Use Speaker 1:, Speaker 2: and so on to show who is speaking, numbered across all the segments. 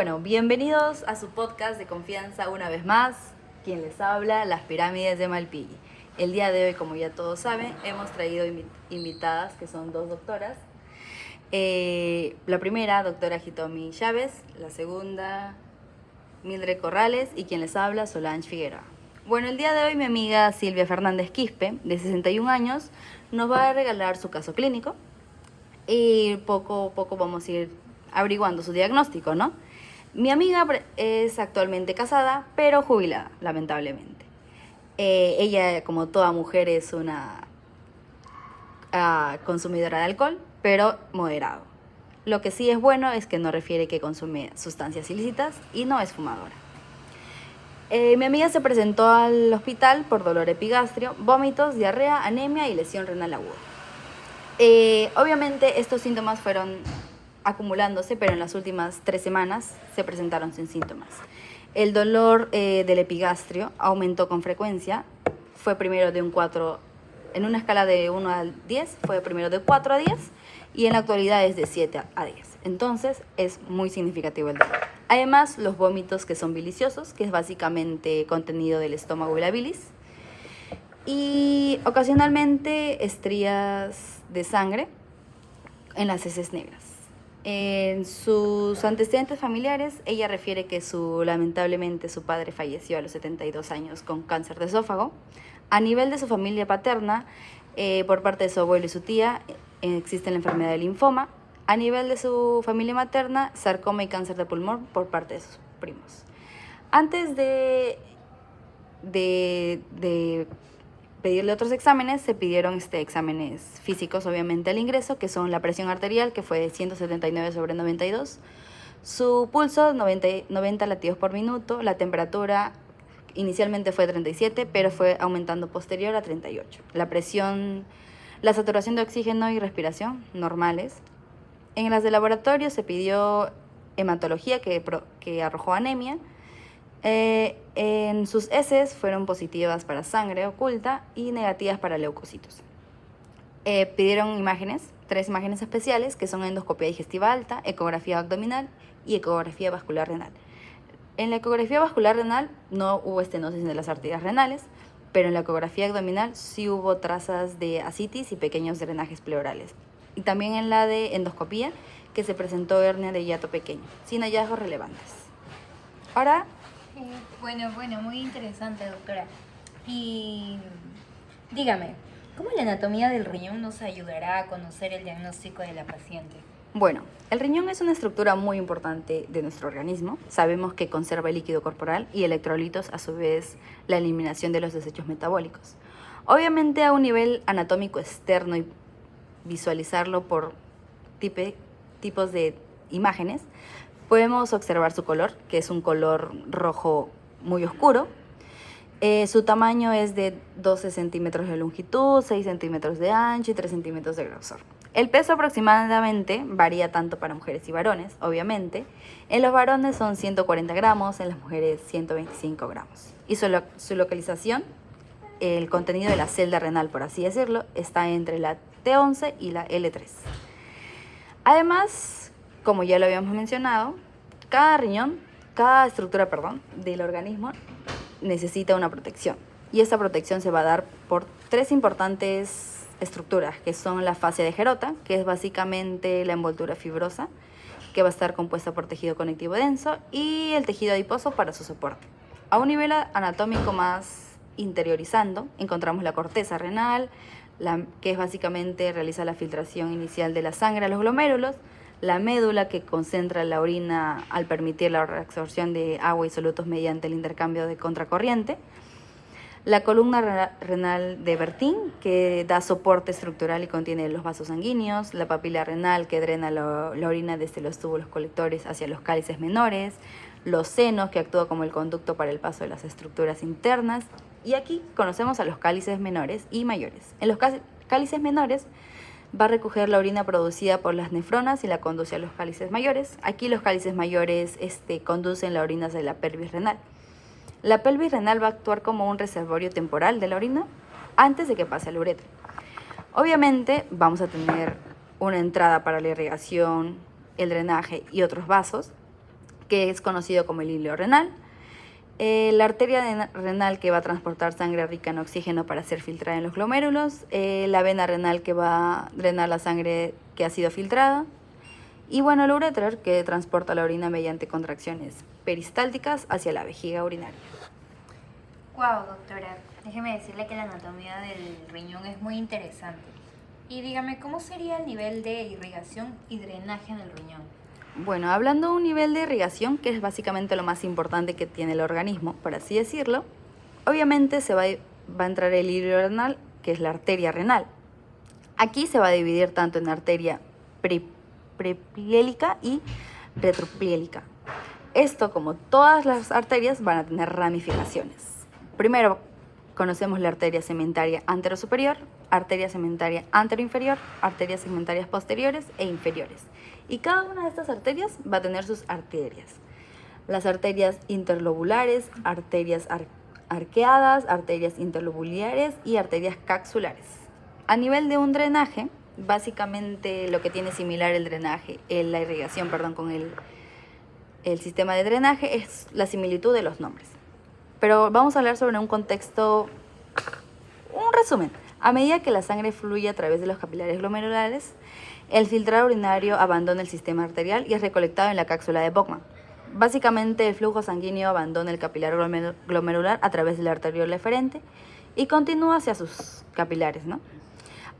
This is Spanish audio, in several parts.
Speaker 1: Bueno, bienvenidos a su podcast de confianza una vez más. Quien les habla, las pirámides de Malpighi. El día de hoy, como ya todos saben, hemos traído invitadas que son dos doctoras. La primera, doctora Hitomi Chávez, la segunda, Mildred Corrales, y quien les habla, Solange Figueroa. Bueno, el día de hoy mi amiga Silvia Fernández Quispe, de 61 años, nos va a regalar su caso clínico y poco a poco vamos a ir averiguando su diagnóstico, ¿no? Mi amiga es actualmente casada, pero jubilada, lamentablemente. Ella, como toda mujer, es una consumidora de alcohol, pero moderado. Lo que sí es bueno es que no refiere que consume sustancias ilícitas y no es fumadora. Mi amiga se presentó al hospital por dolor epigastrio, vómitos, diarrea, anemia y lesión renal aguda. Obviamente estos síntomas fueron acumulándose, pero en las últimas 3 semanas se presentaron sin síntomas. El dolor del epigastrio aumentó con frecuencia, fue primero de un 4, en una escala de 1 a 10, fue primero de 4 a 10 y en la actualidad es de 7 a 10. Entonces es muy significativo el dolor. Además, los vómitos que son biliciosos, que es básicamente contenido del estómago y la bilis, y ocasionalmente estrías de sangre en las heces negras. En sus antecedentes familiares, ella refiere que lamentablemente su padre falleció a los 72 años con cáncer de esófago. A nivel de su familia paterna, por parte de su abuelo y su tía, existe la enfermedad de linfoma. A nivel de su familia materna, sarcoma y cáncer de pulmón por parte de sus primos. Antes de pedirle otros exámenes, se pidieron exámenes físicos, obviamente, al ingreso, que son la presión arterial, que fue 179/92, su pulso, 90 latidos por minuto, la temperatura inicialmente fue 37, pero fue aumentando posterior a 38. La presión, la saturación de oxígeno y respiración, normales. En las de laboratorio se pidió hematología, que arrojó anemia. En sus heces fueron positivas para sangre oculta y negativas para leucocitos. Pidieron imágenes, 3 imágenes especiales, que son endoscopia digestiva alta, ecografía abdominal y ecografía vascular renal. En la ecografía vascular renal no hubo estenosis de las arterias renales, pero en la ecografía abdominal sí hubo trazas de ascitis y pequeños drenajes pleurales. Y también en la de endoscopía, que se presentó hernia de hiato pequeño, sin hallazgos relevantes. Ahora,
Speaker 2: Bueno, muy interesante, doctora. Y dígame, ¿cómo la anatomía del riñón nos ayudará a conocer el diagnóstico de la paciente?
Speaker 1: bueno, el riñón es una estructura muy importante de nuestro organismo. Sabemos que conserva el líquido corporal y electrolitos, a su vez la eliminación de los desechos metabólicos. Obviamente a un nivel anatómico externo y visualizarlo por tipos de imágenes, podemos observar su color, que es un color rojo muy oscuro. Su tamaño es de 12 centímetros de longitud, 6 centímetros de ancho y 3 centímetros de grosor. El peso aproximadamente varía tanto para mujeres y varones, obviamente. En los varones son 140 gramos, en las mujeres 125 gramos. Y su localización, el contenido de la celda renal, por así decirlo, está entre la T11 y la L3. Además, como ya lo habíamos mencionado, cada estructura del organismo necesita una protección. Y esta protección se va a dar por 3 importantes estructuras, que son la fascia de Gerota, que es básicamente la envoltura fibrosa, que va a estar compuesta por tejido conectivo denso, y el tejido adiposo para su soporte. A un nivel anatómico más interiorizando, encontramos la corteza renal, que es básicamente realiza la filtración inicial de la sangre a los glomérulos, la médula, que concentra la orina al permitir la reabsorción de agua y solutos mediante el intercambio de contracorriente, la columna renal de Bertin, que da soporte estructural y contiene los vasos sanguíneos, la papila renal, que drena la orina desde los túbulos colectores hacia los cálices menores, los senos, que actúa como el conducto para el paso de las estructuras internas, y aquí conocemos a los cálices menores y mayores. En los cálices menores va a recoger la orina producida por las nefronas y la conduce a los cálices mayores. Aquí los cálices mayores conducen la orina hacia la pelvis renal. La pelvis renal va a actuar como un reservorio temporal de la orina antes de que pase al uretra. Obviamente vamos a tener una entrada para la irrigación, el drenaje y otros vasos, que es conocido como el hilo renal. La arteria renal que va a transportar sangre rica en oxígeno para ser filtrada en los glomérulos. La vena renal que va a drenar la sangre que ha sido filtrada. Y bueno, el uréter que transporta la orina mediante contracciones peristálticas hacia la vejiga urinaria.
Speaker 2: Wow, doctora, déjeme decirle que la anatomía del riñón es muy interesante. Y dígame, ¿cómo sería el nivel de irrigación y drenaje en el riñón?
Speaker 1: Bueno, hablando de un nivel de irrigación, que es básicamente lo más importante que tiene el organismo, por así decirlo, obviamente va a entrar el hilo renal, que es la arteria renal. Aquí se va a dividir tanto en arteria prepliélica y retropliélica. Esto, como todas las arterias, van a tener ramificaciones. Primero, conocemos la arteria segmentaria anterosuperior, arteria segmentaria anteroinferior, arterias segmentarias posteriores e inferiores. Y cada una de estas arterias va a tener sus arterias. Las arterias interlobulares, arterias arqueadas, arterias interlobulares y arterias capsulares. A nivel de un drenaje, básicamente lo que tiene similar el drenaje, la irrigación, con el sistema de drenaje es la similitud de los nombres. Pero vamos a hablar sobre un contexto, un resumen. A medida que la sangre fluye a través de los capilares glomerulares, el filtrado urinario abandona el sistema arterial y es recolectado en la cápsula de Bowman. Básicamente, el flujo sanguíneo abandona el capilar glomerular a través de la arteriola eferente y continúa hacia sus capilares, ¿no?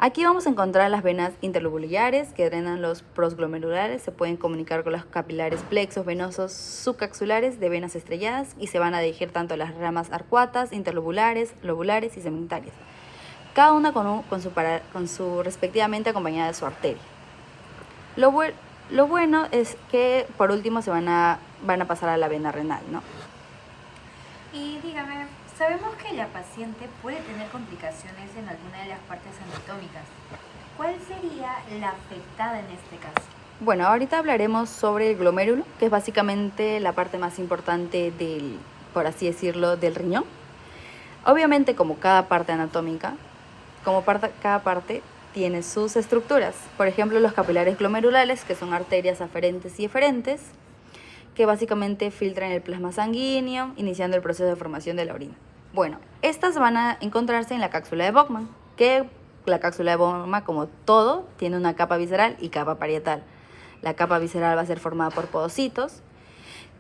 Speaker 1: Aquí vamos a encontrar las venas interlobulares que drenan los prosglomerulares, se pueden comunicar con los capilares plexos venosos subcaxulares de venas estrelladas y se van a dirigir tanto a las ramas arcuatas, interlobulares, lobulares y segmentarias, cada una con su respectivamente acompañada de su arteria. Lo bueno es que por último van a pasar a la vena renal, ¿no?
Speaker 2: Y dígame, sabemos que la paciente puede tener complicaciones en alguna de las partes anatómicas. ¿Cuál sería la afectada en este caso?
Speaker 1: Bueno, ahorita hablaremos sobre el glomérulo, que es básicamente la parte más importante por así decirlo, del riñón. Obviamente, como cada parte anatómica, cada parte tiene sus estructuras. Por ejemplo, los capilares glomerulares, que son arterias aferentes y eferentes, que básicamente filtran el plasma sanguíneo, iniciando el proceso de formación de la orina. Bueno, estas van a encontrarse en la cápsula de Bowman, que la cápsula de Bowman, como todo, tiene una capa visceral y capa parietal. La capa visceral va a ser formada por podocitos,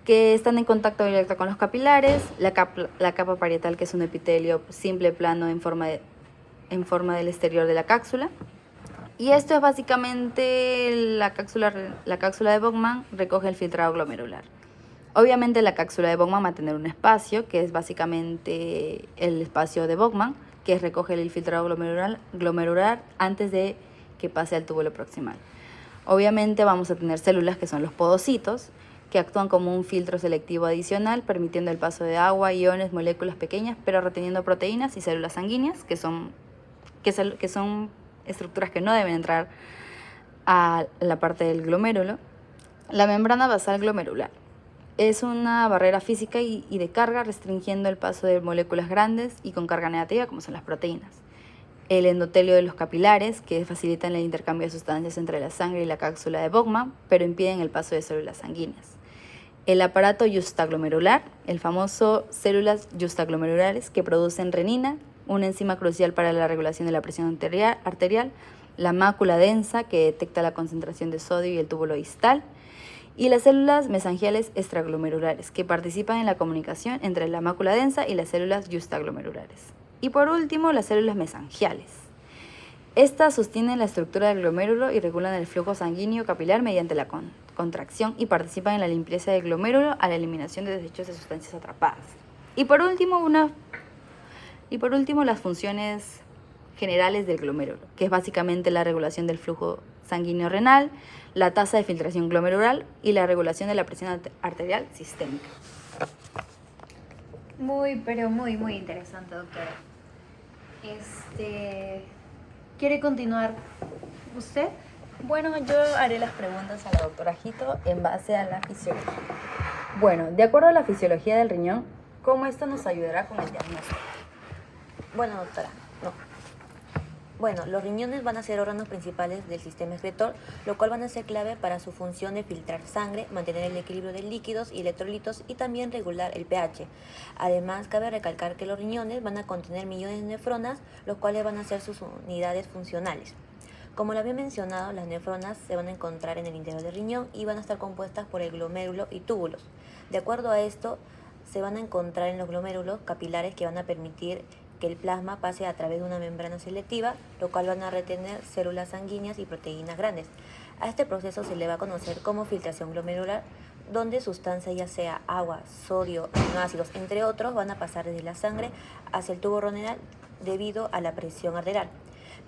Speaker 1: que están en contacto directo con los capilares, la capa parietal, que es un epitelio simple plano en forma del exterior de la cápsula. Y esto es básicamente la cápsula de Bowman recoge el filtrado glomerular. Obviamente la cápsula de Bowman va a tener un espacio, que es básicamente el espacio de Bowman, que recoge el filtrado glomerular antes de que pase al túbulo proximal. Obviamente vamos a tener células que son los podocitos, que actúan como un filtro selectivo adicional, permitiendo el paso de agua, iones, moléculas pequeñas, pero reteniendo proteínas y células sanguíneas, que son estructuras que no deben entrar a la parte del glomérulo. La membrana basal glomerular es una barrera física y de carga, restringiendo el paso de moléculas grandes y con carga negativa, como son las proteínas. El endotelio de los capilares, que facilitan el intercambio de sustancias entre la sangre y la cápsula de Bowman, pero impiden el paso de células sanguíneas. El aparato justaglomerular, el famoso células justaglomerulares que producen renina, una enzima crucial para la regulación de la presión arterial, la mácula densa, que detecta la concentración de sodio y el túbulo distal, y las células mesangiales extraglomerulares, que participan en la comunicación entre la mácula densa y las células justaglomerulares. Y por último, las células mesangiales. Estas sostienen la estructura del glomérulo y regulan el flujo sanguíneo capilar mediante la contracción y participan en la limpieza del glomérulo a la eliminación de desechos de sustancias atrapadas. Y por último, las funciones generales del glomérulo, que es básicamente la regulación del flujo sanguíneo renal, la tasa de filtración glomerular y la regulación de la presión arterial sistémica.
Speaker 2: Pero muy interesante, doctora. ¿Quiere continuar usted?
Speaker 1: Bueno, yo haré las preguntas a la doctora Jito en base a la fisiología. Bueno, de acuerdo a la fisiología del riñón, ¿cómo esto nos ayudará con el diagnóstico?
Speaker 3: Bueno, doctora, no. Bueno, los riñones van a ser órganos principales del sistema excretor, lo cual van a ser clave para su función de filtrar sangre, mantener el equilibrio de líquidos y electrolitos y también regular el pH. Además, cabe recalcar que los riñones van a contener millones de nefronas, los cuales van a ser sus unidades funcionales. Como lo había mencionado, las nefronas se van a encontrar en el interior del riñón y van a estar compuestas por el glomérulo y túbulos. De acuerdo a esto, se van a encontrar en los glomérulos capilares que van a permitir que el plasma pase a través de una membrana selectiva, lo cual van a retener células sanguíneas y proteínas grandes. A este proceso se le va a conocer como filtración glomerular, donde sustancias, ya sea agua, sodio, aminoácidos, entre otros, van a pasar desde la sangre hacia el tubo renal debido a la presión arterial.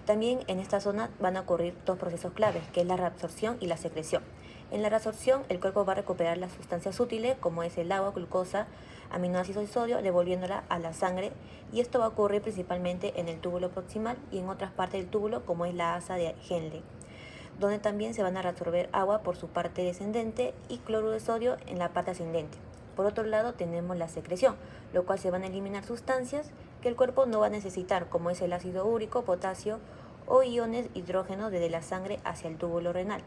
Speaker 3: También en esta zona van a ocurrir dos procesos claves, que es la reabsorción y la secreción. En la reabsorción, el cuerpo va a recuperar las sustancias útiles, como es el agua, glucosa, aminoácidos y sodio, devolviéndola a la sangre, y esto va a ocurrir principalmente en el túbulo proximal y en otras partes del túbulo, como es la asa de Henle, donde también se van a reabsorber agua por su parte descendente y cloruro de sodio en la parte ascendente. Por otro lado, tenemos la secreción, lo cual se van a eliminar sustancias que el cuerpo no va a necesitar, como es el ácido úrico, potasio o iones hidrógeno desde la sangre hacia el túbulo renal.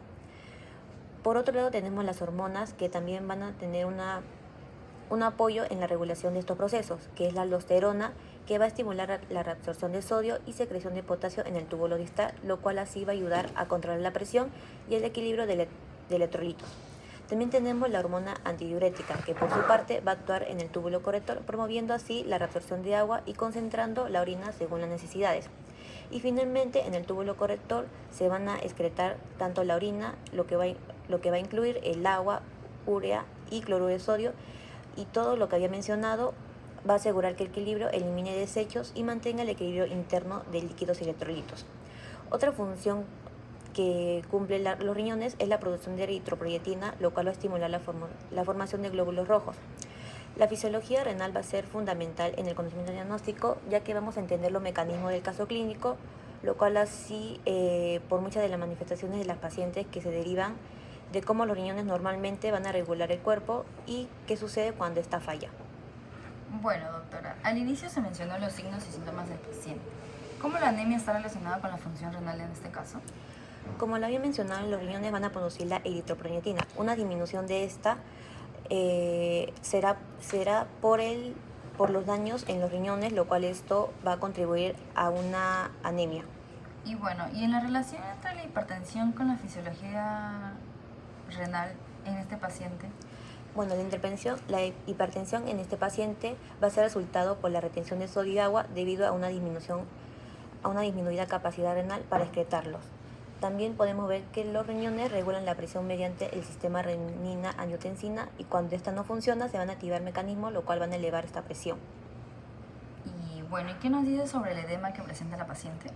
Speaker 3: Por otro lado, tenemos las hormonas que también van a tener un apoyo en la regulación de estos procesos, que es la aldosterona, que va a estimular la reabsorción de sodio y secreción de potasio en el túbulo distal, lo cual así va a ayudar a controlar la presión y el equilibrio de electrolitos. También tenemos la hormona antidiurética, que por su parte va a actuar en el túbulo corrector, promoviendo así la reabsorción de agua y concentrando la orina según las necesidades. Y finalmente, en el túbulo corrector se van a excretar tanto la orina, lo que va a incluir el agua, urea y cloruro de sodio, y todo lo que había mencionado va a asegurar que el equilibrio elimine desechos y mantenga el equilibrio interno de líquidos y electrolitos. Otra función que cumplen los riñones es la producción de eritropoyetina, lo cual va a estimular la formación de glóbulos rojos. La fisiología renal va a ser fundamental en el conocimiento diagnóstico, ya que vamos a entender los mecanismos del caso clínico, lo cual así por muchas de las manifestaciones de las pacientes que se derivan de cómo los riñones normalmente van a regular el cuerpo y qué sucede cuando esta falla.
Speaker 1: Bueno, doctora, al inicio se mencionó los signos y síntomas del paciente. ¿Cómo la anemia está relacionada con la función renal en este caso?
Speaker 3: Como lo había mencionado, los riñones van a producir la eritropoyetina. Una disminución de esta será por los daños en los riñones, lo cual esto va a contribuir a una anemia.
Speaker 1: Y bueno, ¿y en la relación entre la hipertensión con la fisiología renal en este paciente?
Speaker 3: Bueno, la hipertensión en este paciente va a ser resultado por la retención de sodio y agua debido a una disminuida capacidad renal para excretarlos. También podemos ver que los riñones regulan la presión mediante el sistema renina-angiotensina, y cuando esta no funciona se van a activar mecanismos, lo cual van a elevar esta presión.
Speaker 1: Y bueno, ¿y qué nos dice sobre el edema que presenta la paciente?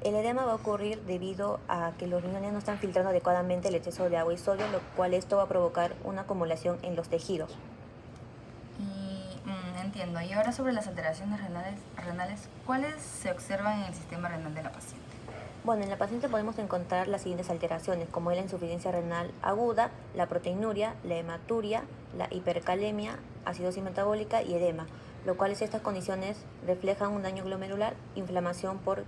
Speaker 3: El edema va a ocurrir debido a que los riñones no están filtrando adecuadamente el exceso de agua y sodio, lo cual esto va a provocar una acumulación en los tejidos.
Speaker 1: Entiendo. Y ahora sobre las alteraciones renales, ¿cuáles se observan en el sistema renal de la paciente?
Speaker 3: Bueno, en la paciente podemos encontrar las siguientes alteraciones, como es la insuficiencia renal aguda, la proteinuria, la hematuria, la hipercalemia, acidosis metabólica y edema, lo cual estas condiciones reflejan un daño glomerular, inflamación por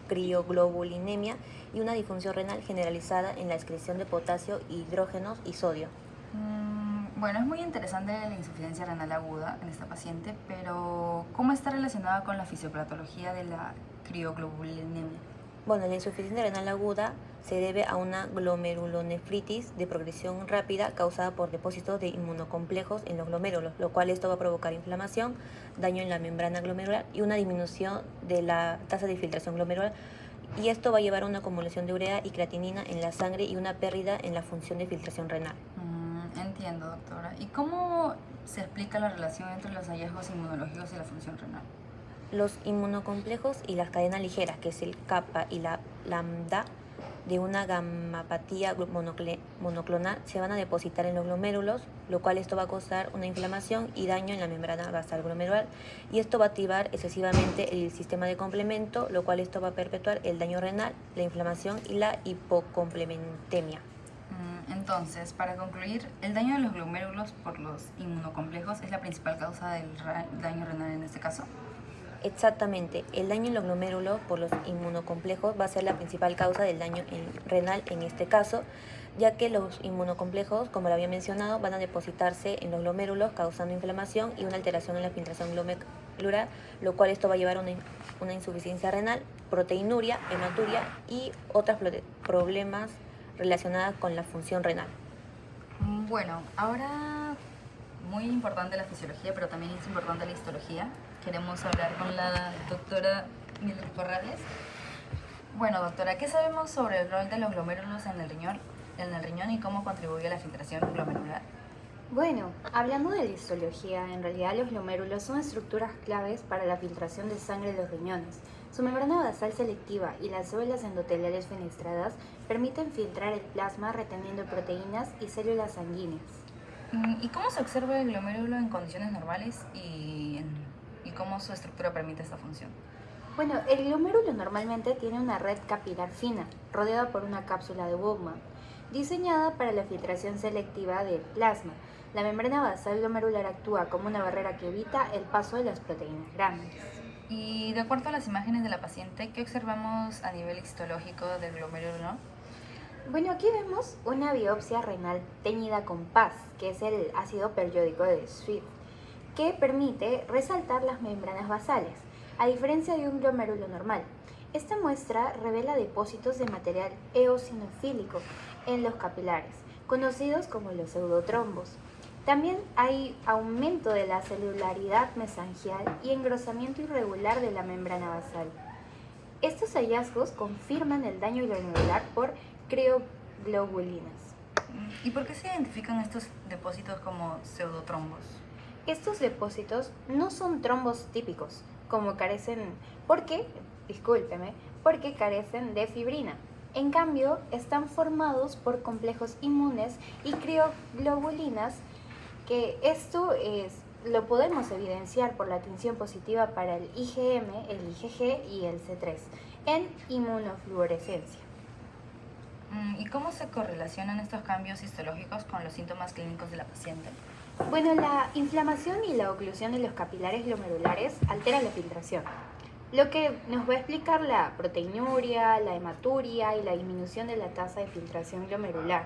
Speaker 3: crioglobulinemia y una disfunción renal generalizada en la excreción de potasio, hidrógenos y sodio.
Speaker 1: Bueno, es muy interesante la insuficiencia renal aguda en esta paciente, pero ¿cómo está relacionada con la fisiopatología de la crioglobulinemia?
Speaker 3: Bueno, la insuficiencia renal aguda se debe a una glomerulonefritis de progresión rápida causada por depósitos de inmunocomplejos en los glomérulos, lo cual esto va a provocar inflamación, daño en la membrana glomerular y una disminución de la tasa de filtración glomerular, y esto va a llevar a una acumulación de urea y creatinina en la sangre y una pérdida en la función de filtración renal.
Speaker 1: Entiendo, doctora. ¿Y cómo se explica la relación entre los hallazgos inmunológicos y la función renal?
Speaker 3: Los inmunocomplejos y las cadenas ligeras, que es el kappa y la lambda, de una gamapatía monoclonal se van a depositar en los glomérulos, lo cual esto va a causar una inflamación y daño en la membrana basal glomerular, y esto va a activar excesivamente el sistema de complemento, lo cual esto va a perpetuar el daño renal, la inflamación y la hipocomplementemia.
Speaker 1: Entonces, para concluir, el daño de los glomérulos por los inmunocomplejos es la principal causa del daño renal en este caso.
Speaker 3: Exactamente, el daño en los glomérulos por los inmunocomplejos va a ser la principal causa del daño renal en este caso, ya que los inmunocomplejos, como lo había mencionado, van a depositarse en los glomérulos causando inflamación y una alteración en la filtración glomerular, lo cual esto va a llevar a una insuficiencia renal, proteinuria, hematuria y otros problemas relacionados con la función renal.
Speaker 1: Bueno, ahora muy importante la fisiología, pero también es importante la histología. Queremos hablar con la doctora Mildred Corrales. Bueno, doctora, ¿qué sabemos sobre el rol de los glomérulos en el riñón y cómo contribuye a la filtración glomerular?
Speaker 4: Bueno, hablando de la histología, en realidad los glomérulos son estructuras claves para la filtración de sangre de los riñones. Su membrana basal selectiva y las células endoteliales fenestradas permiten filtrar el plasma reteniendo proteínas y células sanguíneas.
Speaker 1: ¿Y cómo se observa el glomérulo en condiciones normales y cómo su estructura permite esta función?
Speaker 4: Bueno, el glomérulo normalmente tiene una red capilar fina, rodeada por una cápsula de Bowman, diseñada para la filtración selectiva del plasma. La membrana basal glomerular actúa como una barrera que evita el paso de las proteínas grandes.
Speaker 1: Y de acuerdo a las imágenes de la paciente, ¿qué observamos a nivel histológico del glomérulo?
Speaker 4: Bueno, aquí vemos una biopsia renal teñida con PAS, que es el ácido periódico de Swift, que permite resaltar las membranas basales, a diferencia de un glomérulo normal. Esta muestra revela depósitos de material eosinofílico en los capilares, conocidos como los pseudotrombos. También hay aumento de la celularidad mesangial y engrosamiento irregular de la membrana basal. Estos hallazgos confirman el daño glomerular por crioglobulinas.
Speaker 1: ¿Y por qué se identifican estos depósitos como pseudotrombos?
Speaker 4: Estos depósitos no son trombos típicos, porque carecen de fibrina. En cambio, están formados por complejos inmunes y crioglobulinas, que lo podemos evidenciar por la tinción positiva para el IgM, el IgG y el C3 en inmunofluorescencia.
Speaker 1: ¿Y cómo se correlacionan estos cambios histológicos con los síntomas clínicos de la paciente?
Speaker 4: Bueno, la inflamación y la oclusión de los capilares glomerulares alteran la filtración, lo que nos va a explicar la proteinuria, la hematuria y la disminución de la tasa de filtración glomerular,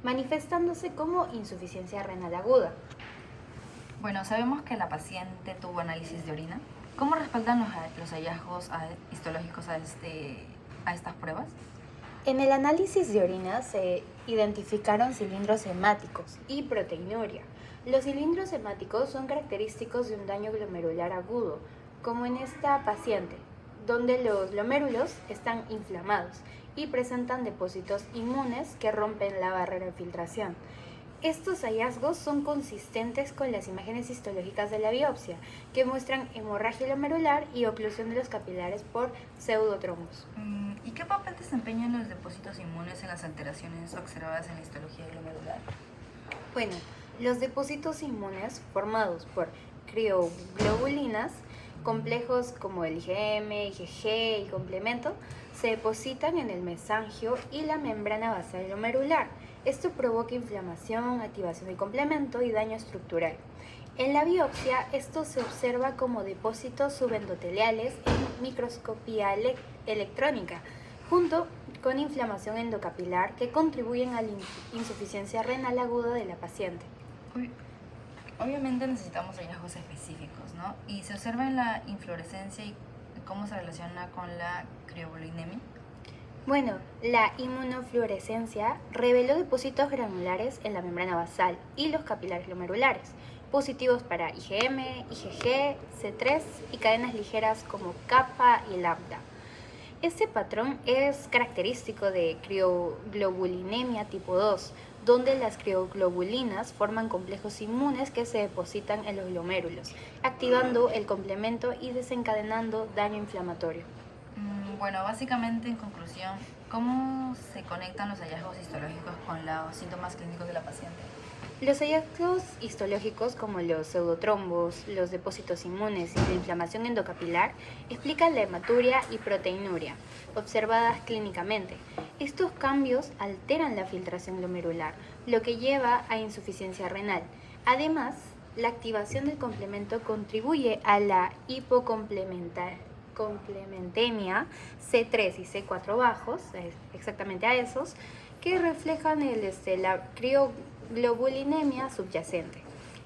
Speaker 4: manifestándose como insuficiencia renal aguda.
Speaker 1: Bueno, sabemos que la paciente tuvo análisis de orina. ¿Cómo respaldan los hallazgos histológicos a estas pruebas?
Speaker 4: En el análisis de orina se identificaron cilindros hemáticos y proteinuria. Los cilindros hemáticos son característicos de un daño glomerular agudo, como en esta paciente, donde los glomérulos están inflamados y presentan depósitos inmunes que rompen la barrera de filtración. Estos hallazgos son consistentes con las imágenes histológicas de la biopsia, que muestran hemorragia glomerular y oclusión de los capilares por pseudotrombos.
Speaker 1: ¿Y qué papel desempeñan los depósitos inmunes en las alteraciones observadas en la histología glomerular?
Speaker 4: Bueno, los depósitos inmunes formados por crioglobulinas, complejos como el IgM, IgG y complemento, se depositan en el mesangio y la membrana basal glomerular. Esto provoca inflamación, activación del complemento y daño estructural. En la biopsia, esto se observa como depósitos subendoteliales en microscopía electrónica, junto con inflamación endocapilar que contribuyen a la insuficiencia renal aguda de la paciente.
Speaker 1: Obviamente necesitamos hallazgos específicos, ¿no? ¿Y se observa en la inflorescencia y cómo se relaciona con la crioglobulinemia?
Speaker 4: Bueno, la inmunofluorescencia reveló depósitos granulares en la membrana basal y los capilares glomerulares, positivos para IgM, IgG, C3 y cadenas ligeras como kappa y lambda. Este patrón es característico de crioglobulinemia tipo 2, donde las crioglobulinas forman complejos inmunes que se depositan en los glomérulos, activando el complemento y desencadenando daño inflamatorio.
Speaker 1: Bueno, básicamente, en conclusión, ¿cómo se conectan los hallazgos histológicos con los síntomas clínicos de la paciente?
Speaker 4: Los hallazgos histológicos como los pseudotrombos, los depósitos inmunes y la inflamación endocapilar explican la hematuria y proteinuria observadas clínicamente. Estos cambios alteran la filtración glomerular, lo que lleva a insuficiencia renal. Además, la activación del complemento contribuye a la hipocomplementemia C3 y C4 bajos, exactamente a esos, que reflejan la crioglobulinemia subyacente.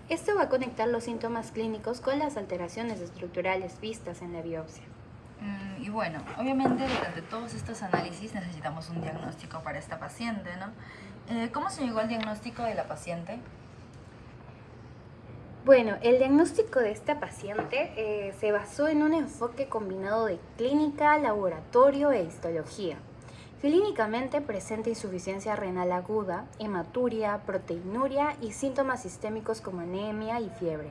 Speaker 4: Esto va a conectar los síntomas clínicos con las alteraciones estructurales vistas en la biopsia.
Speaker 1: Y bueno, obviamente durante todos estos análisis necesitamos un diagnóstico para esta paciente, ¿no? ¿Cómo se llegó al diagnóstico de la paciente?
Speaker 4: Bueno, el diagnóstico de esta paciente se basó en un enfoque combinado de clínica, laboratorio e histología. Clínicamente presenta insuficiencia renal aguda, hematuria, proteinuria y síntomas sistémicos como anemia y fiebre.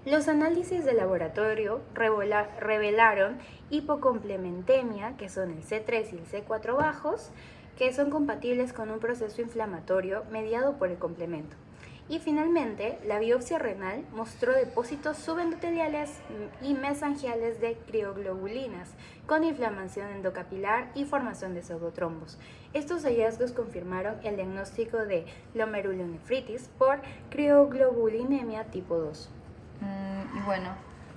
Speaker 4: Los análisis de laboratorio revelaron hipocomplementemia, que son el C3 y el C4 bajos, que son compatibles con un proceso inflamatorio mediado por el complemento. Y finalmente, la biopsia renal mostró depósitos subendoteliales y mesangiales de crioglobulinas, con inflamación endocapilar y formación de pseudotrombos. Estos hallazgos confirmaron el diagnóstico de glomerulonefritis por crioglobulinemia tipo 2.
Speaker 1: Y bueno,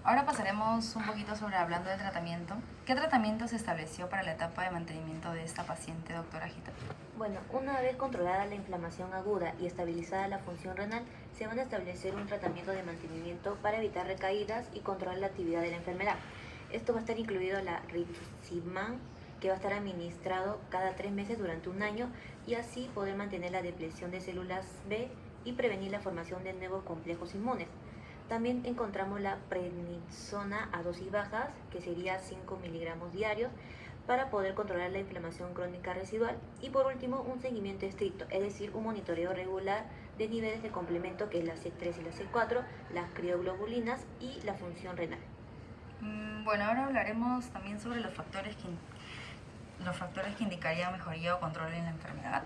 Speaker 1: ahora pasaremos un poquito sobre hablando del tratamiento. ¿Qué tratamiento se estableció para la etapa de mantenimiento de esta paciente, doctora Gita?
Speaker 3: Bueno, una vez controlada la inflamación aguda y estabilizada la función renal, se van a establecer un tratamiento de mantenimiento para evitar recaídas y controlar la actividad de la enfermedad. Esto va a estar incluido la rituximab, que va a estar administrado cada 3 meses durante un año y así poder mantener la depresión de células B y prevenir la formación de nuevos complejos inmunes. También encontramos la prednisona a dosis bajas, que sería 5 miligramos diarios, para poder controlar la inflamación crónica residual. Y por último, un seguimiento estricto, es decir, un monitoreo regular de niveles de complemento, que es la C3 y la C4, las crioglobulinas y la función renal.
Speaker 1: Bueno, ahora hablaremos también sobre los factores que indicarían mejoría o control en la enfermedad.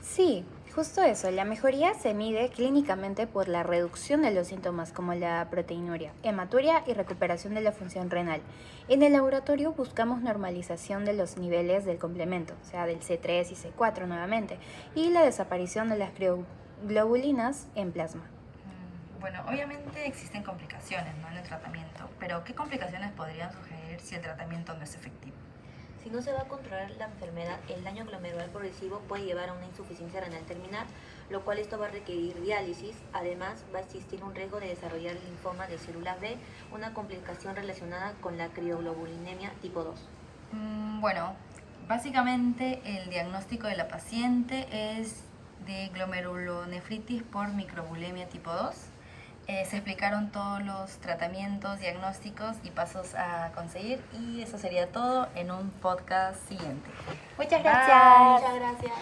Speaker 4: Sí, justo eso. La mejoría se mide clínicamente por la reducción de los síntomas como la proteinuria, hematuria y recuperación de la función renal. En el laboratorio buscamos normalización de los niveles del complemento, o sea, del C3 y C4 nuevamente, y la desaparición de las crioglobulinas en plasma.
Speaker 1: Bueno, obviamente existen complicaciones, ¿no?, en el tratamiento, pero ¿qué complicaciones podrían sugerir si el tratamiento no es efectivo?
Speaker 3: Si no se va a controlar la enfermedad, el daño glomerular progresivo puede llevar a una insuficiencia renal terminal, lo cual esto va a requerir diálisis. Además, va a existir un riesgo de desarrollar linfoma de células B, una complicación relacionada con la crioglobulinemia tipo 2.
Speaker 1: Bueno, básicamente el diagnóstico de la paciente es de glomerulonefritis por microbulimia tipo 2. Se explicaron todos los tratamientos, diagnósticos y pasos a conseguir, y eso sería todo en un podcast siguiente.
Speaker 4: Muchas
Speaker 1: Bye.
Speaker 4: gracias.
Speaker 3: Muchas gracias.